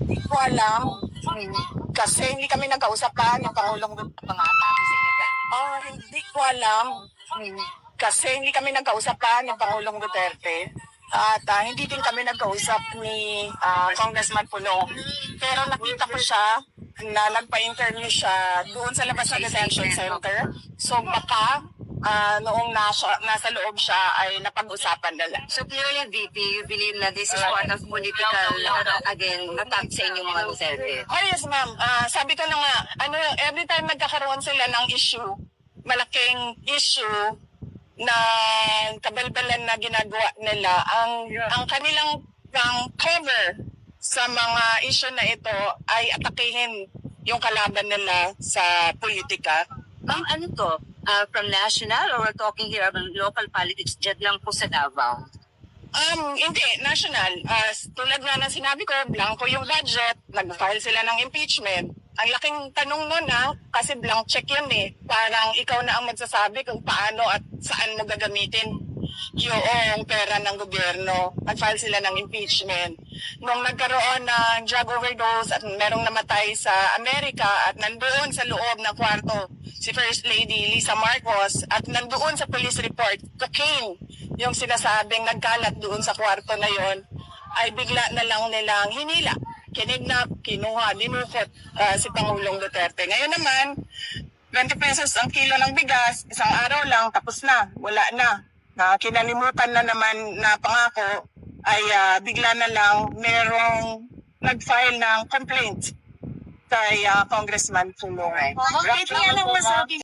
Hindi ko alam. Kasi hindi kami nag-kausap pa ng Pangulong Duterte. Mga atake sa inyo, Karen? Hindi ko alam. Kasi hindi kami nagkausap pa ng Pangulong Duterte. At hindi din kami nagkausap ni Congressman Pulong. Pero nakita ko siya na nagpa-interview siya doon sa labas ng detention center. So baka noong nasa loob siya ay napag-usapan nila. So clearly, VP, you believe na this is part of political, again, attack sa inyong mga Duterte? Oh yes ma'am, sabi ko na nga, every time nagkakaroon sila ng issue, malaking issue na kabalbalan na ginagawa nila, ang kanilang cover sa mga issue na ito ay atakihin yung kalaban nila sa politika. Ma'am, ano to? From national or we're talking here about local politics dyan lang po sa Davao? Hindi, national. Tulad nga ng sinabi ko, blanco yung budget, nag-file sila ng impeachment. Ang laking tanong nun kasi blank check yun eh. Parang ikaw na ang magsasabi kung paano at saan mo gagamitin yung pera ng gobyerno. Nag-file sila ng impeachment. Nung nagkaroon ng drug overdose at merong namatay sa Amerika at nandoon sa loob ng kwarto si First Lady Lisa Marcos at nandoon sa police report, cocaine yung sinasabing nagkalat doon sa kwarto na yon, ay bigla na lang nilang hinila, kinidnap, kinuha, dinukot si Pangulong Duterte. Ngayon naman, 20 pesos ang kilo ng bigas, isang araw lang, tapos na, wala na. Kinalimutan na naman na pangako, ay bigla na lang merong nag-file ng complaint kay Congressman Pulong. Bakit yan ang masabi